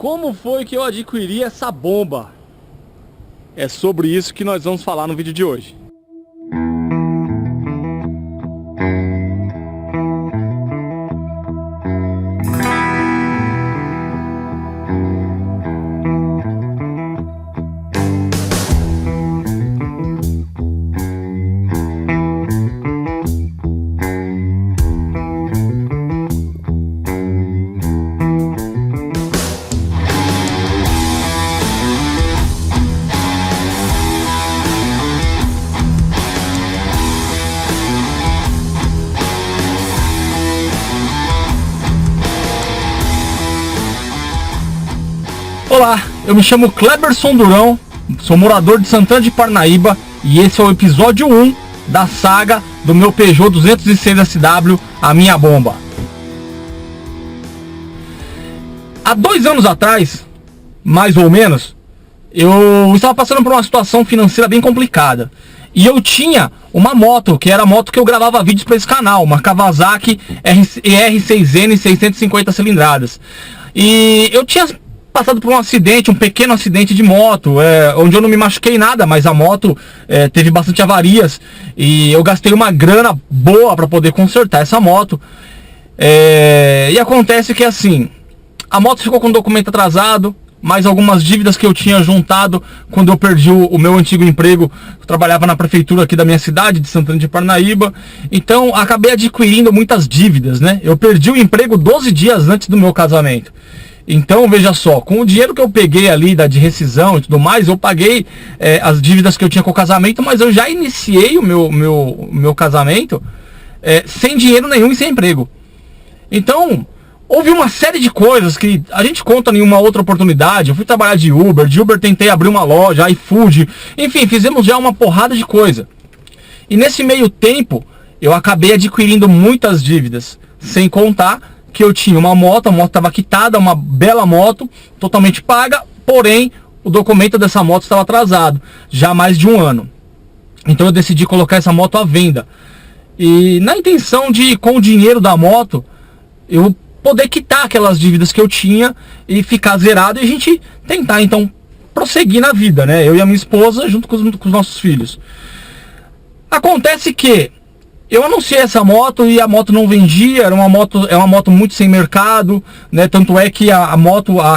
Como foi que eu adquiri essa bomba? É sobre isso que nós vamos falar no vídeo de hoje. Olá, eu me chamo Cleberson Durão, sou morador de Santana de Parnaíba e esse é o episódio 1 da saga do meu Peugeot 206 SW, a minha bomba. Há 2 anos atrás, mais ou menos, eu estava passando por uma situação financeira bem complicada. E eu tinha uma moto, que era a moto que eu gravava vídeos para esse canal, uma Kawasaki R6N 650 cilindradas. E eu tinha passado por um acidente, um pequeno acidente de moto, onde eu não me machuquei nada, mas a moto teve bastante avarias e eu gastei uma grana boa para poder consertar essa moto. E acontece que assim, a moto ficou com o documento atrasado, mais algumas dívidas que eu tinha juntado quando eu perdi o meu antigo emprego. Eu trabalhava na prefeitura aqui da minha cidade, de Santana de Parnaíba, então acabei adquirindo muitas dívidas, né? Eu perdi o emprego 12 dias antes do meu casamento. Então, veja só, com o dinheiro que eu peguei ali de rescisão e tudo mais, eu paguei as dívidas que eu tinha com o casamento, mas eu já iniciei o meu casamento sem dinheiro nenhum e sem emprego. Então, houve uma série de coisas que a gente conta em uma outra oportunidade. Eu fui trabalhar de Uber tentei abrir uma loja, iFood, enfim, fizemos já uma porrada de coisa. E nesse meio tempo, eu acabei adquirindo muitas dívidas, sem contar que eu tinha uma moto, a moto estava quitada, uma bela moto, totalmente paga, porém, o documento dessa moto estava atrasado, já há mais de 1 ano. Então eu decidi colocar essa moto à venda. E na intenção de, com o dinheiro da moto, eu poder quitar aquelas dívidas que eu tinha e ficar zerado e a gente tentar, então, prosseguir na vida, né? Eu e a minha esposa, junto com os nossos filhos. Acontece que eu anunciei essa moto e a moto não vendia, é uma moto muito sem mercado, né? Tanto é que a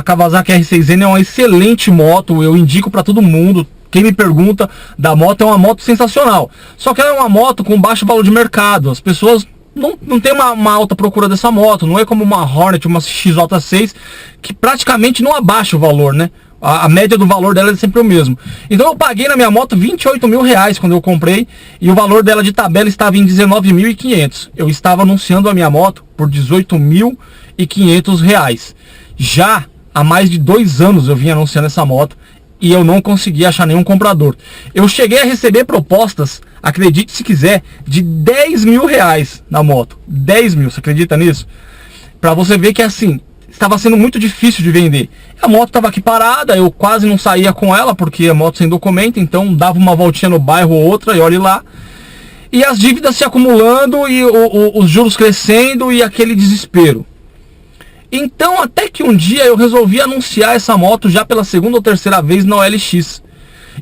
Kawasaki R6N é uma excelente moto, eu indico para todo mundo. Quem me pergunta da moto, é uma moto sensacional. Só que ela é uma moto com baixo valor de mercado, as pessoas não tem uma alta procura dessa moto, não é como uma Hornet, uma XJ6, que praticamente não abaixa o valor, né? A média do valor dela é sempre o mesmo. Então eu paguei na minha moto 28 mil reais quando eu comprei, e o valor dela de tabela estava em 19.500. Eu estava anunciando a minha moto por 18.500 reais. Já há mais de 2 anos eu vim anunciando essa moto e eu não consegui achar nenhum comprador. Eu cheguei a receber propostas, acredite se quiser, de 10 mil reais na moto. 10 mil, você acredita nisso? Pra você ver que assim, estava sendo muito difícil de vender. A moto estava aqui parada, eu quase não saía com ela, porque a moto sem documento, então dava uma voltinha no bairro ou outra, e olhe lá. E as dívidas se acumulando, e os juros crescendo, e aquele desespero. Então, até que um dia eu resolvi anunciar essa moto já pela 2ª ou 3ª vez na OLX.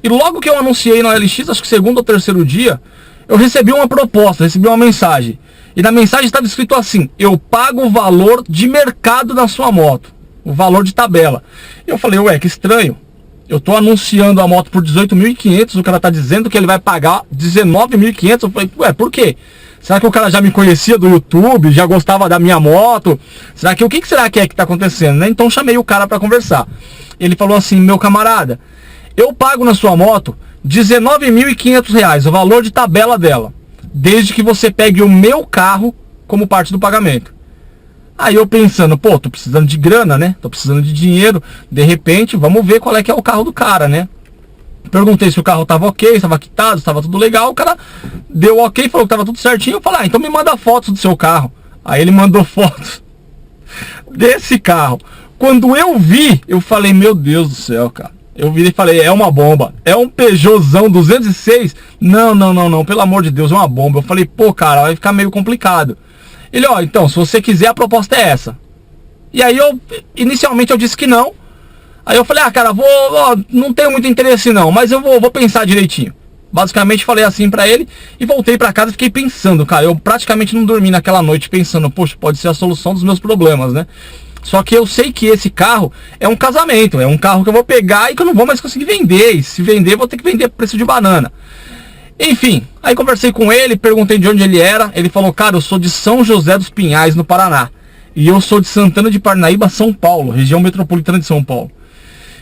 E logo que eu anunciei na OLX, acho que 2º ou 3º dia, eu recebi uma proposta, recebi uma mensagem. E na mensagem estava escrito assim: eu pago o valor de mercado da sua moto, o valor de tabela. Eu falei, ué, que estranho. Eu estou anunciando a moto por 18.500, o cara está dizendo que ele vai pagar 19.500. Eu falei, ué, por quê? Será que o cara já me conhecia do YouTube, já gostava da minha moto? Será que o que será que está acontecendo, né? Então chamei o cara para conversar. Ele falou assim: meu camarada, eu pago na sua moto 19.500 reais, o valor de tabela dela, desde que você pegue o meu carro como parte do pagamento. Aí eu pensando, pô, tô precisando de grana, né? Tô precisando de dinheiro. De repente, vamos ver qual é que é o carro do cara, né? Perguntei se o carro estava ok, estava quitado, estava tudo legal. O cara deu ok, falou que estava tudo certinho. Eu falei, então me manda fotos do seu carro. Aí ele mandou fotos desse carro. Quando eu vi, eu falei, meu Deus do céu, cara. Eu vi e falei, é uma bomba. É um Peugeotzão 206? Não, pelo amor de Deus, é uma bomba. Eu falei, pô, cara, vai ficar meio complicado. Ele, ó, então, se você quiser, a proposta é essa. E aí inicialmente eu disse que não, Aí eu falei, ah, cara, não tenho muito interesse não, mas eu vou pensar direitinho. Basicamente falei assim pra ele e voltei pra casa e fiquei pensando, cara. Eu praticamente não dormi naquela noite pensando, poxa, pode ser a solução dos meus problemas, né? Só que eu sei que esse carro é um casamento, é um carro que eu vou pegar e que eu não vou mais conseguir vender. E se vender, eu vou ter que vender por preço de banana. Enfim, aí conversei com ele, perguntei de onde ele era. Ele falou, cara, eu sou de São José dos Pinhais, no Paraná. E eu sou de Santana de Parnaíba, São Paulo, região metropolitana de São Paulo.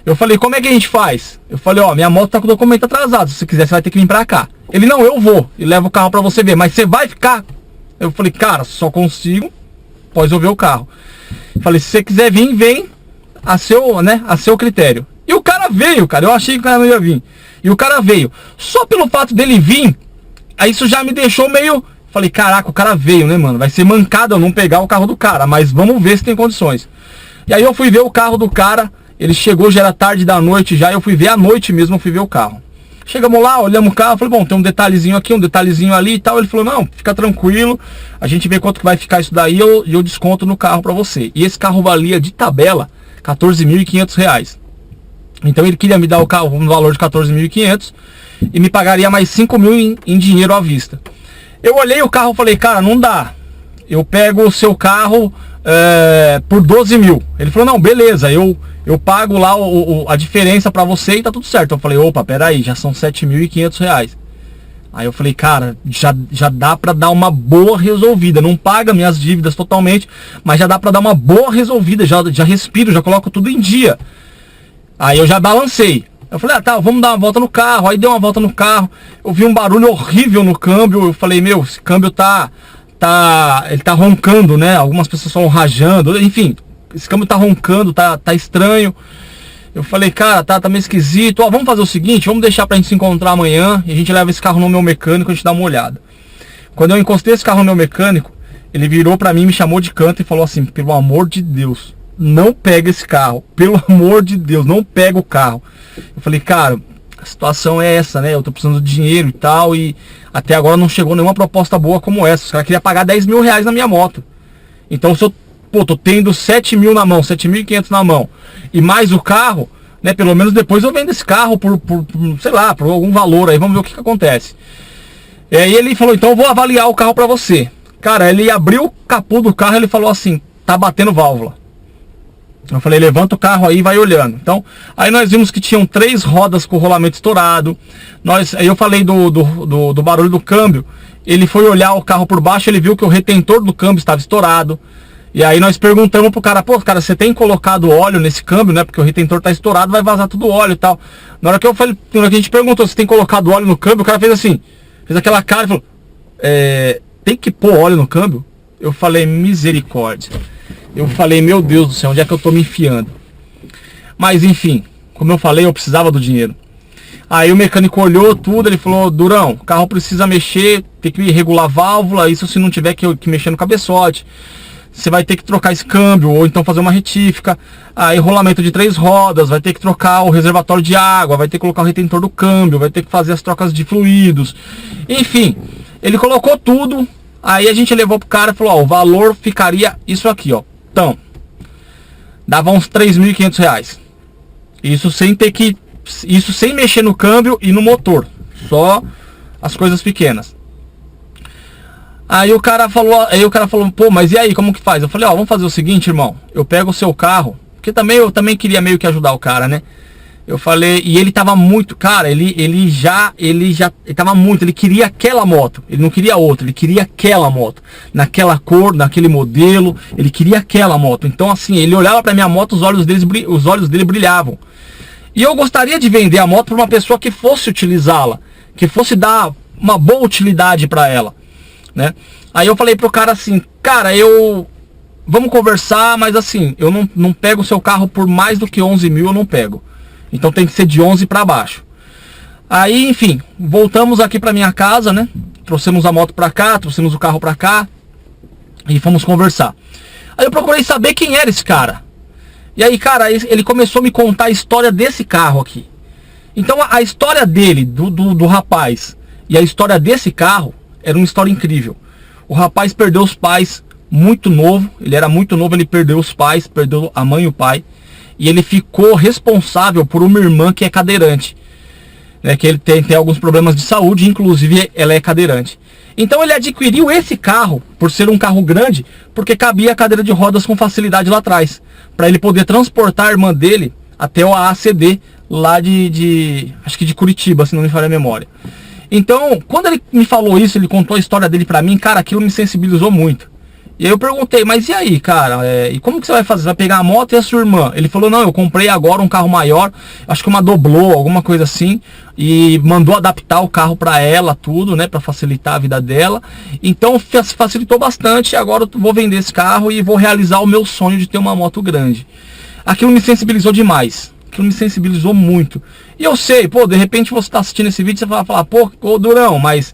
Eu falei, como é que a gente faz? Eu falei, ó, minha moto tá com o documento atrasado, se você quiser você vai ter que vir pra cá. Ele, não, eu vou, e levo o carro pra você ver, mas você vai ficar? Eu falei, cara, só consigo após eu ver o carro. Eu falei, se você quiser vir, vem a seu critério. E o cara veio, cara, eu achei que o cara não ia vir. E o cara veio. Só pelo fato dele vir, aí isso já me deixou meio... Falei, caraca, o cara veio, né, mano? Vai ser mancada eu não pegar o carro do cara, mas vamos ver se tem condições. E aí eu fui ver o carro do cara. Ele chegou, já era tarde da noite já, eu fui ver à noite mesmo, eu fui ver o carro. Chegamos lá, olhamos o carro, falei, bom, tem um detalhezinho aqui, um detalhezinho ali e tal. Ele falou, não, fica tranquilo, a gente vê quanto que vai ficar isso daí e eu desconto no carro pra você. E esse carro valia de tabela R$14.500. Então ele queria me dar o carro no valor de 14.500 e me pagaria mais 5 mil em dinheiro à vista. Eu olhei o carro e falei, cara, não dá. Eu pego o seu carro por 12 mil. Ele falou, não, beleza, eu pago lá a diferença pra você e tá tudo certo. Eu falei, opa, peraí, já são R$7.500. Aí eu falei, cara, já dá pra dar uma boa resolvida. Não paga minhas dívidas totalmente, mas já dá pra dar uma boa resolvida. Já respiro, já coloco tudo em dia. Aí eu já balancei. Eu falei, ah, tá, vamos dar uma volta no carro. Aí dei uma volta no carro. Eu vi um barulho horrível no câmbio. Eu falei, meu, esse câmbio ele tá roncando, né? Algumas pessoas estão rajando, enfim, esse câmbio tá roncando, tá estranho. Eu falei, cara, tá meio esquisito. Ó, vamos fazer o seguinte, vamos deixar pra gente se encontrar amanhã e a gente leva esse carro no meu mecânico, a gente dá uma olhada. Quando eu encostei esse carro no meu mecânico, ele virou pra mim, me chamou de canto e falou assim, pelo amor de Deus, não pega esse carro, pelo amor de Deus, não pega o carro. Eu falei, cara, a situação é essa, né? Eu tô precisando de dinheiro e tal, e até agora não chegou nenhuma proposta boa como essa. Os caras queriam pagar R$10.000 na minha moto. Então se eu, tô tendo 7 mil na mão, 7.500 na mão, e mais o carro, né? Pelo menos depois eu vendo esse carro por sei lá, por algum valor aí, vamos ver o que acontece. E aí ele falou, então eu vou avaliar o carro pra você. Cara, ele abriu o capô do carro e ele falou assim, tá batendo válvula. Eu falei, levanta o carro aí e vai olhando. Então, aí nós vimos que tinham 3 rodas com o rolamento estourado. Aí eu falei do barulho do câmbio. Ele foi olhar o carro por baixo, ele viu que o retentor do câmbio estava estourado. E aí nós perguntamos pro cara, pô, cara, você tem colocado óleo nesse câmbio, né? Porque o retentor tá estourado, vai vazar tudo o óleo e tal. Na hora que a gente perguntou se tem colocado óleo no câmbio, o cara fez assim, fez aquela cara e falou, tem que pôr óleo no câmbio? Eu falei, misericórdia. Eu falei, meu Deus do céu, onde é que eu tô me enfiando? Mas enfim, como eu falei, eu precisava do dinheiro. Aí o mecânico olhou tudo, ele falou, Durão, o carro precisa mexer, tem que regular a válvula, isso se não tiver que mexer no cabeçote. Você vai ter que trocar esse câmbio, ou então fazer uma retífica. Aí rolamento de 3 rodas, vai ter que trocar o reservatório de água, vai ter que colocar o retentor do câmbio, vai ter que fazer as trocas de fluidos. Enfim, ele colocou tudo, aí a gente levou pro cara e falou, ó, o valor ficaria isso aqui, ó. Então, dava uns R$3.500. Isso sem mexer no câmbio e no motor. Só as coisas pequenas. Aí o cara falou, pô, mas e aí, como que faz? Eu falei, ó, vamos fazer o seguinte, irmão. Eu pego o seu carro, porque eu também queria meio que ajudar o cara, né? Eu falei, e ele tava muito, cara, ele tava muito, ele queria aquela moto, ele não queria outra, ele queria aquela moto, naquela cor, naquele modelo, ele queria aquela moto. Então assim, ele olhava pra minha moto, os olhos dele brilhavam. E eu gostaria de vender a moto para uma pessoa que fosse utilizá-la, que fosse dar uma boa utilidade para ela, né? Aí eu falei pro cara assim, cara, vamos conversar, mas assim, eu não pego o seu carro por mais do que 11 mil, eu não pego. Então tem que ser de 11 para baixo. Aí, enfim, voltamos aqui para minha casa, né? Trouxemos a moto para cá, trouxemos o carro para cá e fomos conversar. Aí eu procurei saber quem era esse cara. E aí, cara, ele começou a me contar a história desse carro aqui. Então a história dele, do rapaz, e a história desse carro era uma história incrível. O rapaz perdeu os pais muito novo, ele era muito novo, ele perdeu os pais, perdeu a mãe e o pai. e ele ficou responsável por uma irmã que é cadeirante, né, que ele tem alguns problemas de saúde, inclusive ela é cadeirante. Então ele adquiriu esse carro, por ser um carro grande, porque cabia a cadeira de rodas com facilidade lá atrás, para ele poder transportar a irmã dele até o AACD, lá acho que de Curitiba, se não me falha a memória. Então, quando ele me falou isso, ele contou a história dele pra mim, cara, aquilo me sensibilizou muito. E aí eu perguntei, mas e aí, cara, e como que você vai fazer? Você vai pegar a moto e a sua irmã? Ele falou, não, eu comprei agora um carro maior, acho que uma Doblô, alguma coisa assim, e mandou adaptar o carro pra ela, tudo, né, pra facilitar a vida dela. Então facilitou bastante, agora eu vou vender esse carro e vou realizar o meu sonho de ter uma moto grande. Aquilo me sensibilizou demais. Aquilo me sensibilizou muito. E eu sei, pô, de repente você tá assistindo esse vídeo e você vai falar, pô, ô Durão, mas,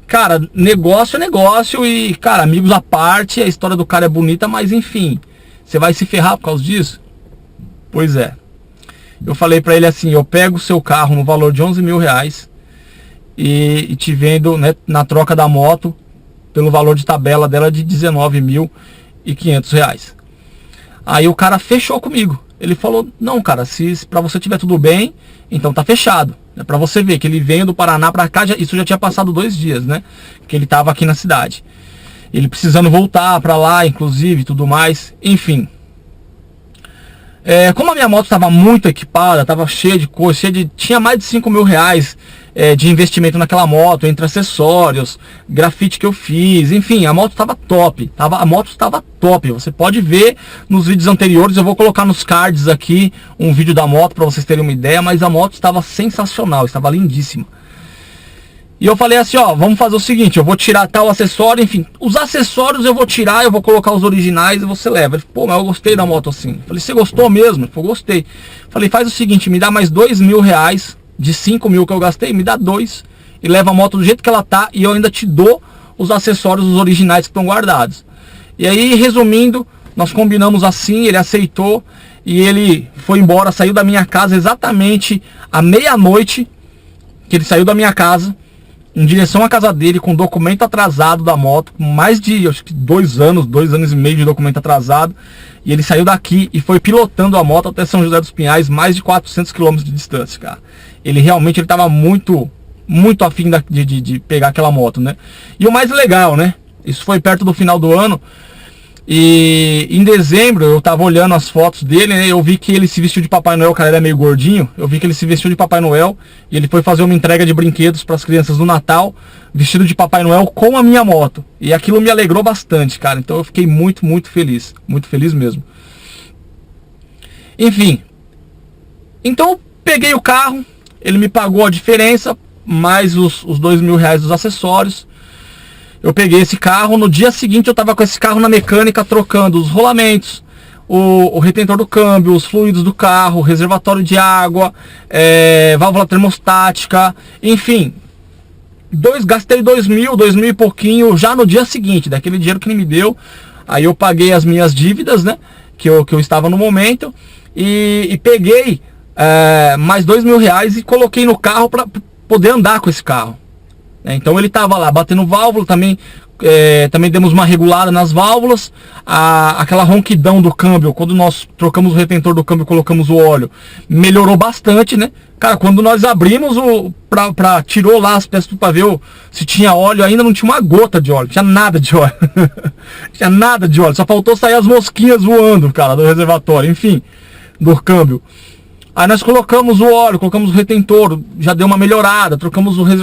cara, negócio é negócio e, cara, amigos à parte, a história do cara é bonita, mas enfim, você vai se ferrar por causa disso? Pois é. Eu falei pra ele assim, eu pego o seu carro no valor de 11 mil reais e te vendo, né, na troca da moto, pelo valor de tabela dela de 19.500 reais. Aí o cara fechou comigo. Ele falou, não, cara, se pra você tiver tudo bem, então tá fechado. É pra você ver que ele veio do Paraná pra cá, isso já tinha passado 2 dias, né? Que ele tava aqui na cidade. Ele precisando voltar pra lá, inclusive, tudo mais. Enfim. Como a minha moto estava muito equipada, estava cheia de coisa, tinha mais de 5 mil reais de investimento naquela moto, entre acessórios, grafite que eu fiz, enfim, a moto estava top, a moto estava top. Você pode ver nos vídeos anteriores, eu vou colocar nos cards aqui um vídeo da moto para vocês terem uma ideia, mas a moto estava sensacional, estava lindíssima. E eu falei assim, ó, vamos fazer o seguinte, eu vou tirar tal acessório, enfim, os acessórios eu vou tirar, eu vou colocar os originais e você leva. Ele falou, pô, mas eu gostei da moto assim. Eu falei, você gostou mesmo? Ele falou, gostei. Eu falei, faz o seguinte, me dá mais 2 mil reais, de 5 mil que eu gastei, me dá 2 e leva a moto do jeito que ela tá e eu ainda te dou os acessórios, os originais que estão guardados. E aí, resumindo, nós combinamos assim, ele aceitou e ele foi embora, saiu da minha casa exatamente à meia-noite, que ele saiu da minha casa, em direção à casa dele, com documento atrasado da moto, com mais de, acho que 2 anos e meio de documento atrasado, e ele saiu daqui e foi pilotando a moto até São José dos Pinhais, mais de 400 km de distância, cara. Ele realmente estava muito afim de pegar aquela moto, né? E o mais legal, né? Isso foi perto do final do ano, e em dezembro eu tava olhando as fotos dele, né? Eu vi que ele se vestiu de Papai Noel, cara, ele é meio gordinho. Eu vi que ele se vestiu de Papai Noel e ele foi fazer uma entrega de brinquedos para as crianças no Natal, vestido de Papai Noel com a minha moto. E aquilo me alegrou bastante, cara. Então eu fiquei muito feliz mesmo. Enfim. Então eu peguei o carro, ele me pagou a diferença, mais os 2 mil reais dos acessórios. Eu peguei esse carro, no dia seguinte eu tava com esse carro na mecânica, trocando os rolamentos, o retentor do câmbio, os fluidos do carro, reservatório de água, válvula termostática, enfim. Gastei 2 mil e pouquinho já no dia seguinte, daquele dinheiro que ele me deu. Aí eu paguei as minhas dívidas, né, que eu estava no momento, e peguei mais 2 mil reais e coloquei no carro para poder andar com esse carro. Então ele estava lá batendo válvula, também demos uma regulada nas válvulas, aquela ronquidão do câmbio, quando nós trocamos o retentor do câmbio e colocamos o óleo, melhorou bastante, né? Cara, quando nós abrimos, tirou lá as peças para ver se tinha óleo, ainda não tinha uma gota de óleo, tinha nada de óleo, tinha nada de óleo, só faltou sair as mosquinhas voando, cara, do reservatório, enfim, do câmbio. Aí nós colocamos o óleo, colocamos o retentor, já deu uma melhorada,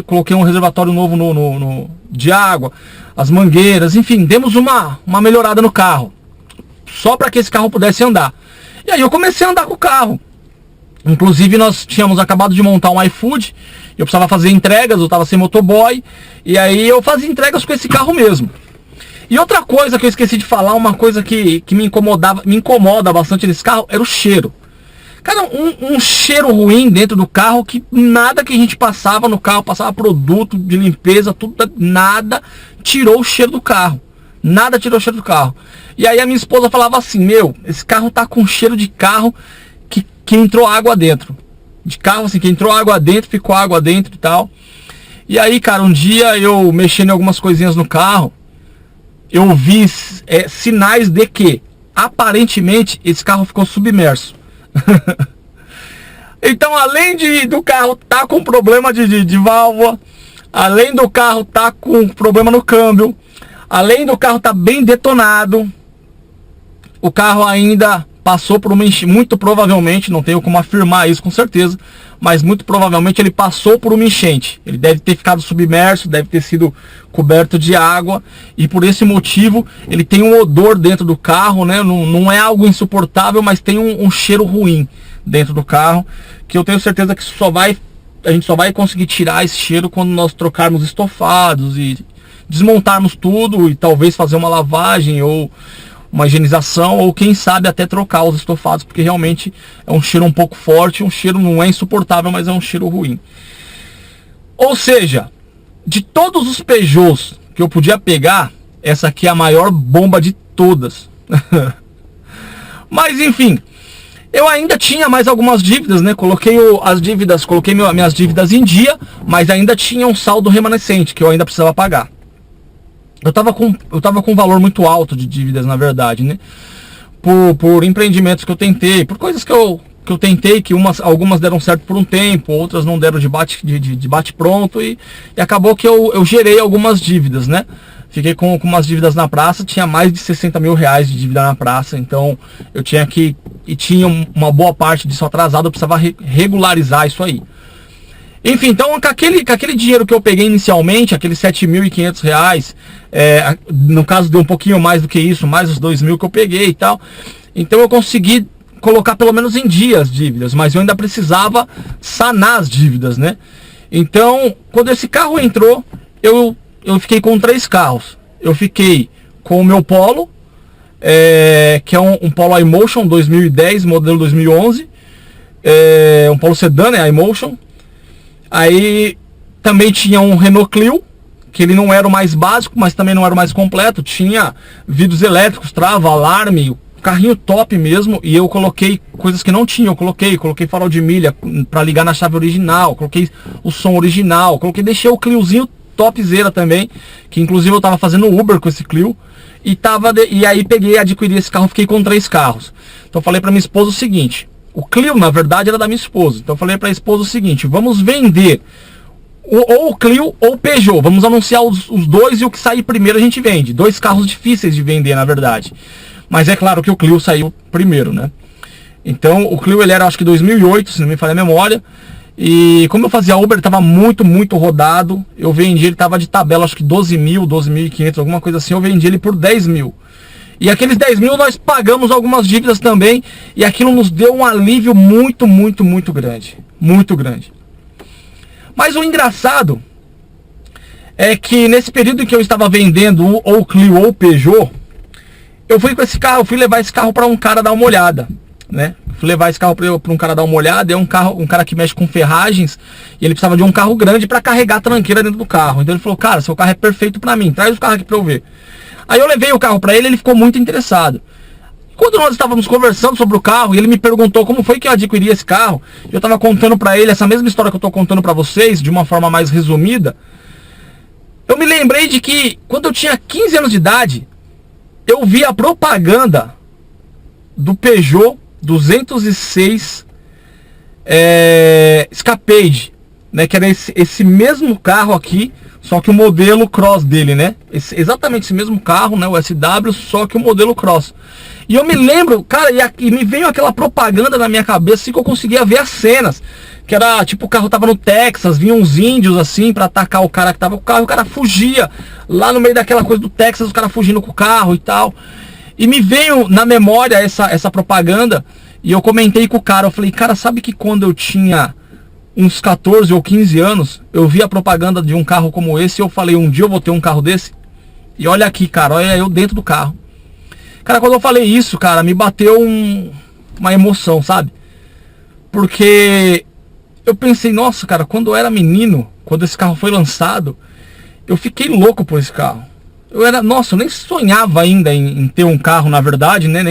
coloquei um reservatório novo de água, as mangueiras, enfim, demos uma melhorada no carro, só para que esse carro pudesse andar. E aí eu comecei a andar com o carro. Inclusive nós tínhamos acabado de montar um iFood, eu precisava fazer entregas, eu estava sem motoboy, e aí eu fazia entregas com esse carro mesmo. E outra coisa que eu esqueci de falar, uma coisa que me incomoda bastante nesse carro, era o cheiro. Cara, um cheiro ruim dentro do carro, que nada que a gente passava no carro, passava produto de limpeza, tudo, nada tirou o cheiro do carro. Nada tirou o cheiro do carro. E aí a minha esposa falava assim, meu, esse carro tá com cheiro de carro que entrou água dentro. De carro assim, que entrou água dentro, ficou água dentro e tal. E aí, cara, um dia eu mexendo em algumas coisinhas no carro, eu vi sinais de que, aparentemente, esse carro ficou submerso. Então, além do carro tá com problema de válvula, além do carro tá com problema no câmbio, além do carro tá bem detonado, o carro ainda passou por uma enchente, muito provavelmente, não tenho como afirmar isso com certeza, mas muito provavelmente ele passou por uma enchente. Ele deve ter ficado submerso, deve ter sido coberto de água, e por esse motivo ele tem um odor dentro do carro, né? Não é algo insuportável, mas tem um cheiro ruim dentro do carro, que eu tenho certeza que a gente só vai conseguir tirar esse cheiro quando nós trocarmos estofados e desmontarmos tudo e talvez fazer uma lavagem ou uma higienização, ou quem sabe até trocar os estofados, porque realmente é um cheiro um pouco forte, um cheiro não é insuportável, mas é um cheiro ruim. Ou seja, de todos os Peugeots que eu podia pegar, essa aqui é a maior bomba de todas. Mas enfim, eu ainda tinha mais algumas dívidas, né? Coloquei minhas dívidas em dia, mas ainda tinha um saldo remanescente que eu ainda precisava pagar. Eu tava com um valor muito alto de dívidas, na verdade, né? Por empreendimentos que eu tentei, por coisas que eu tentei, que algumas deram certo por um tempo, outras não deram de bate pronto, e acabou que eu gerei algumas dívidas, né? Fiquei com umas dívidas na praça, tinha mais de 60 mil reais de dívida na praça, então eu tinha uma boa parte disso atrasado, eu precisava regularizar isso aí. Enfim, então com aquele dinheiro que eu peguei inicialmente, aqueles 7.500 reais, no caso deu um pouquinho mais do que isso, mais os 2.000 que eu peguei e tal, então eu consegui colocar pelo menos em dia as dívidas, mas eu ainda precisava sanar as dívidas, né? Então, quando esse carro entrou, eu fiquei com 3 carros. Eu fiquei com o meu Polo, que é um Polo iMotion 2010, modelo 2011, um Polo sedã, né, iMotion. Aí também tinha um Renault Clio, que ele não era o mais básico, mas também não era o mais completo. Tinha vidros elétricos, trava, alarme, carrinho top mesmo. E eu coloquei coisas que não tinha. Eu coloquei farol de milha para ligar na chave original, coloquei o som original, deixei o Cliozinho topzera também, que inclusive eu tava fazendo Uber com esse Clio. E aí adquiri esse carro, fiquei com 3 carros. Então eu falei para minha esposa o seguinte: o Clio, na verdade, era da minha esposa. Então eu falei para a esposa o seguinte: vamos vender ou o Clio ou o Peugeot. Vamos anunciar os dois, e o que sair primeiro a gente vende. 2 carros difíceis de vender, na verdade. Mas é claro que o Clio saiu primeiro, né? Então o Clio, ele era, acho que 2008, se não me falha a memória. E como eu fazia Uber, ele estava muito, muito rodado. Eu vendi, ele estava de tabela, acho que 12.000, 12.500, alguma coisa assim. Eu vendi ele por 10.000. E aqueles 10.000 nós pagamos algumas dívidas também, e aquilo nos deu um alívio muito, muito, muito grande. Muito grande. Mas o engraçado é que nesse período em que eu estava vendendo ou o Clio ou o Peugeot, eu fui levar esse carro para um cara dar uma olhada, né? Fui levar esse carro para um cara dar uma olhada. É um cara que mexe com ferragens, e ele precisava de um carro grande para carregar a tranqueira dentro do carro. Então ele falou: cara, seu carro é perfeito para mim, traz o carro aqui para eu ver. Aí eu levei o carro para ele ficou muito interessado. Quando nós estávamos conversando sobre o carro, e ele me perguntou como foi que eu adquiri esse carro, eu estava contando para ele essa mesma história que eu estou contando para vocês, de uma forma mais resumida. Eu me lembrei de que, quando eu tinha 15 anos de idade, eu vi a propaganda do Peugeot 206 Escapade, né, que era esse mesmo carro aqui, só que o modelo Cross dele, né? Exatamente esse mesmo carro, né? O SW, só que o modelo Cross. E eu me lembro, cara, e me veio aquela propaganda na minha cabeça, assim, que eu conseguia ver as cenas. Que era, tipo, o carro tava no Texas, vinham uns índios, assim, pra atacar o cara que tava com o carro, e o cara fugia. Lá no meio daquela coisa do Texas, o cara fugindo com o carro e tal. E me veio na memória essa propaganda, e eu comentei com o cara, eu falei: cara, sabe que quando eu tinha uns 14 ou 15 anos, eu vi a propaganda de um carro como esse, e eu falei: um dia eu vou ter um carro desse? E olha aqui, cara, olha eu dentro do carro. Cara, quando eu falei isso, cara, me bateu uma emoção, sabe? Porque eu pensei: nossa, cara, quando eu era menino, quando esse carro foi lançado, eu fiquei louco por esse carro. Nossa, eu nem sonhava ainda em ter um carro, na verdade, né?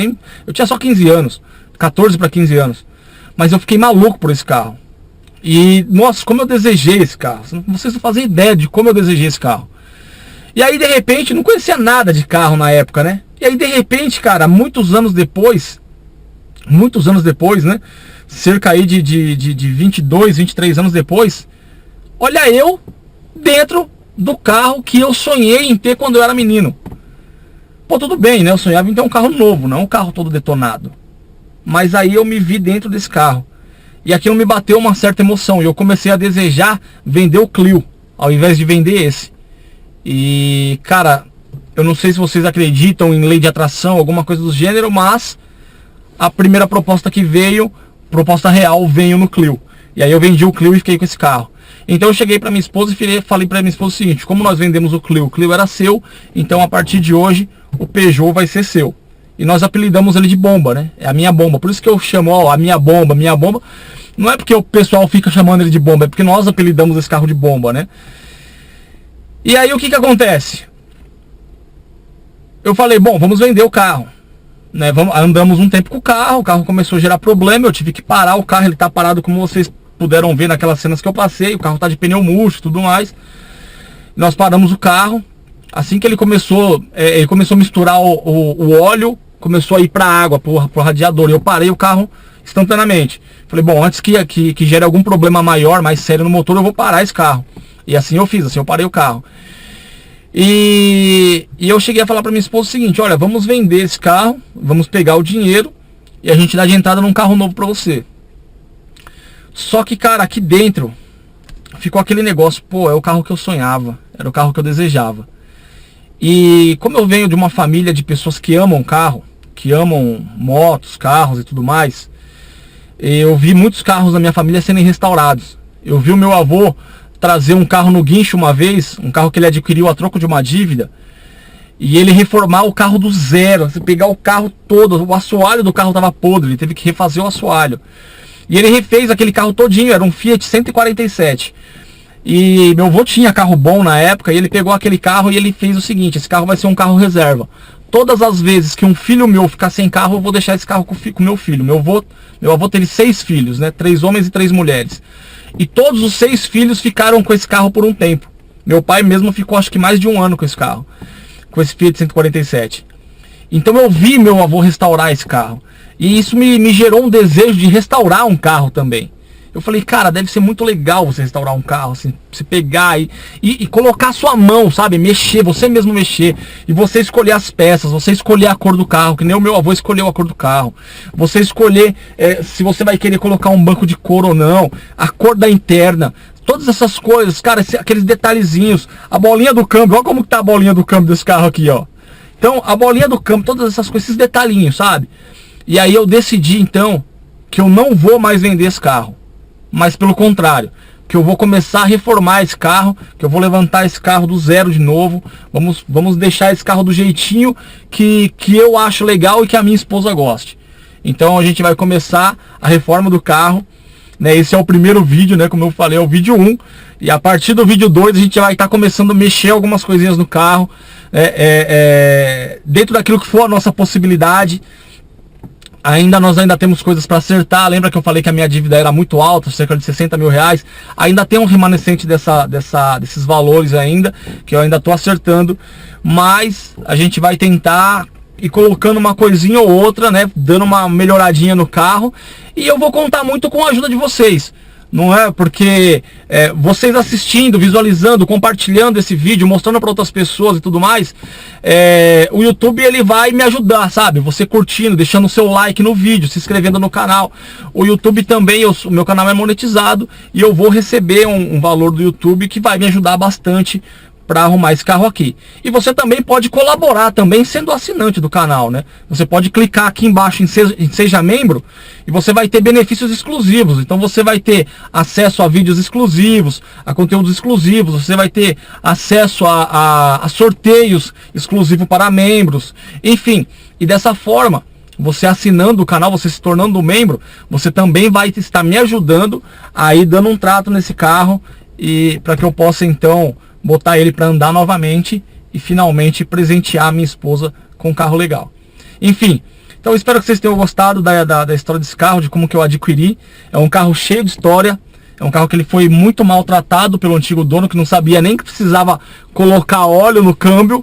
Eu tinha só 15 anos, 14 para 15 anos. Mas eu fiquei maluco por esse carro. E, nossa, como eu desejei esse carro. Vocês não fazem ideia de como eu desejei esse carro. E aí, de repente, não conhecia nada de carro na época, né? E aí, de repente, cara, muitos anos depois, muitos anos depois, né? Cerca aí de 22, 23 anos depois, olha eu dentro do carro que eu sonhei em ter quando eu era menino. Pô, tudo bem, né? Eu sonhava em ter um carro novo, não um carro todo detonado. Mas aí eu me vi dentro desse carro. E aquilo me bateu uma certa emoção. E eu comecei a desejar vender o Clio, ao invés de vender esse. E, cara, eu não sei se vocês acreditam em lei de atração, alguma coisa do gênero, mas a primeira proposta que veio, proposta real, veio no Clio. E aí eu vendi o Clio e fiquei com esse carro. Então eu cheguei para minha esposa e falei para minha esposa o seguinte: como nós vendemos o Clio era seu, então a partir de hoje o Peugeot vai ser seu. E nós apelidamos ele de bomba, né? É a minha bomba. Por isso que eu chamo, ó, a minha bomba, minha bomba. Não é porque o pessoal fica chamando ele de bomba, é porque nós apelidamos esse carro de bomba, né? E aí o que acontece? Eu falei, bom, vamos vender o carro, né? Andamos um tempo com o carro começou a gerar problema, eu tive que parar o carro, ele tá parado como vocês puderam ver naquelas cenas que eu passei, o carro tá de pneu murcho e tudo mais. Nós paramos o carro, assim que ele começou a misturar o óleo, começou a ir pra água, pro radiador, eu parei o carro instantaneamente. Falei, bom, antes que gere algum problema maior, mais sério no motor, eu vou parar esse carro. E assim eu fiz, assim eu parei o carro. E eu cheguei a falar para minha esposa o seguinte: olha, vamos vender esse carro, vamos pegar o dinheiro e a gente dá de entrada num carro novo para você. Só que, cara, aqui dentro ficou aquele negócio, pô, é o carro que eu sonhava, era o carro que eu desejava. E como eu venho de uma família de pessoas que amam carro, que amam motos, carros e tudo mais, eu vi muitos carros da minha família serem restaurados. Eu vi o meu avô trazer um carro no guincho uma vez, um carro que ele adquiriu a troco de uma dívida, e ele reformar o carro do zero, você pegar o carro todo, o assoalho do carro estava podre, ele teve que refazer o assoalho. E ele refez aquele carro todinho, era um Fiat 147. E meu avô tinha carro bom na época, e ele pegou aquele carro e ele fez o seguinte: esse carro vai ser um carro reserva. Todas as vezes que um filho meu ficar sem carro, eu vou deixar esse carro com meu filho. Meu avô teve 6 filhos, né? 3 homens e 3 mulheres. E todos os 6 filhos ficaram com esse carro por um tempo. Meu pai mesmo ficou acho que mais de 1 ano com esse carro, com esse Fiat 147. Então eu vi meu avô restaurar esse carro. E isso me gerou um desejo de restaurar um carro também. Eu falei, cara, deve ser muito legal você restaurar um carro, assim, você pegar e colocar a sua mão, sabe? Mexer, você mesmo mexer. E você escolher as peças, você escolher a cor do carro, que nem o meu avô escolheu a cor do carro. Você escolher se você vai querer colocar um banco de couro ou não, a cor da interna. Todas essas coisas, cara, aqueles detalhezinhos. A bolinha do câmbio, olha como que tá a bolinha do câmbio desse carro aqui, ó. Então, a bolinha do câmbio, todas essas coisas, esses detalhinhos, sabe? E aí eu decidi, então, que eu não vou mais vender esse carro. Mas pelo contrário, que eu vou começar a reformar esse carro, que eu vou levantar esse carro do zero de novo. Vamos deixar esse carro do jeitinho que eu acho legal e que a minha esposa goste. Então a gente vai começar a reforma do carro, né? Esse é o primeiro vídeo, né? Como eu falei, é o vídeo 1. E a partir do vídeo 2 a gente vai estar começando a mexer algumas coisinhas no carro, dentro daquilo que for a nossa possibilidade. Nós ainda temos coisas para acertar. Lembra que eu falei que a minha dívida era muito alta, cerca de 60 mil reais? Ainda tem um remanescente desses valores ainda, que eu ainda estou acertando. Mas a gente vai tentar ir colocando uma coisinha ou outra, né? Dando uma melhoradinha no carro. E eu vou contar muito com a ajuda de vocês. Não é porque vocês assistindo, visualizando, compartilhando esse vídeo, mostrando para outras pessoas e tudo mais, o YouTube ele vai me ajudar, sabe? Você curtindo, deixando o seu like no vídeo, se inscrevendo no canal. O YouTube também, o meu canal é monetizado e eu vou receber um valor do YouTube que vai me ajudar bastante para arrumar esse carro aqui. E você também pode colaborar também sendo assinante do canal, né? Você pode clicar aqui embaixo em Seja Membro e você vai ter benefícios exclusivos. Então você vai ter acesso a vídeos exclusivos, a conteúdos exclusivos, você vai ter acesso a sorteios exclusivos para membros, enfim. E dessa forma, você assinando o canal, você se tornando um membro, você também vai estar me ajudando aí dando um trato nesse carro e para que eu possa então botar ele para andar novamente e finalmente presentear minha esposa com um carro legal. Enfim, então espero que vocês tenham gostado da história desse carro, de como que eu adquiri. É um carro cheio de história, é um carro que ele foi muito maltratado pelo antigo dono, que não sabia nem que precisava colocar óleo no câmbio,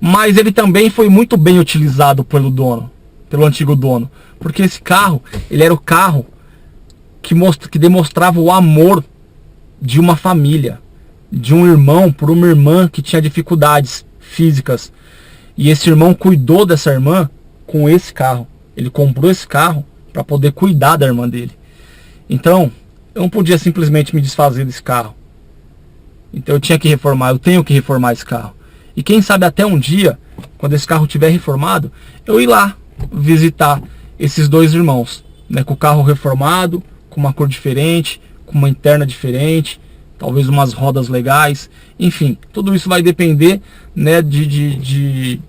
mas ele também foi muito bem utilizado pelo dono. pelo antigo dono. Porque esse carro, ele era o carro que demonstrava o amor de uma família, de um irmão por uma irmã que tinha dificuldades físicas. E esse irmão cuidou dessa irmã com esse carro. Ele comprou esse carro para poder cuidar da irmã dele. Então, eu não podia simplesmente me desfazer desse carro. Então eu tinha que reformar, eu tenho que reformar esse carro. E quem sabe até um dia, quando esse carro estiver reformado, eu ir lá visitar esses dois irmãos, né, com o carro reformado, com uma cor diferente, com uma interna diferente, talvez umas rodas legais, enfim, tudo isso vai depender, né, de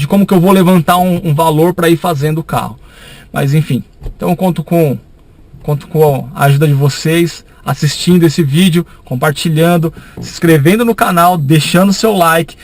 como que eu vou levantar um valor para ir fazendo o carro. Mas enfim, então eu conto com a ajuda de vocês, assistindo esse vídeo, compartilhando, se inscrevendo no canal, deixando seu like.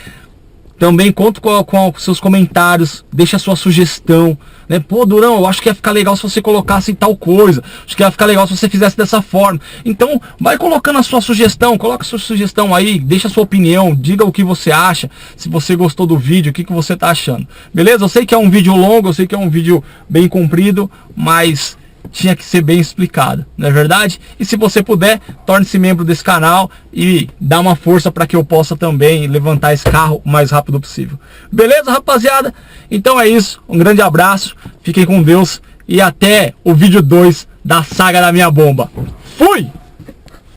Também conto com seus comentários, deixa a sua sugestão, né? Pô, Durão, eu acho que ia ficar legal se você colocasse tal coisa, acho que ia ficar legal se você fizesse dessa forma. Então, vai colocando a sua sugestão, coloca a sua sugestão aí, deixa a sua opinião, diga o que você acha, se você gostou do vídeo, o que você tá achando. Beleza? Eu sei que é um vídeo longo, eu sei que é um vídeo bem comprido, mas tinha que ser bem explicado, não é verdade? E se você puder, torne-se membro desse canal e dá uma força para que eu possa também levantar esse carro o mais rápido possível. Beleza, rapaziada? Então é isso, um grande abraço, fiquem com Deus e até o vídeo 2 da saga da minha bomba. Fui!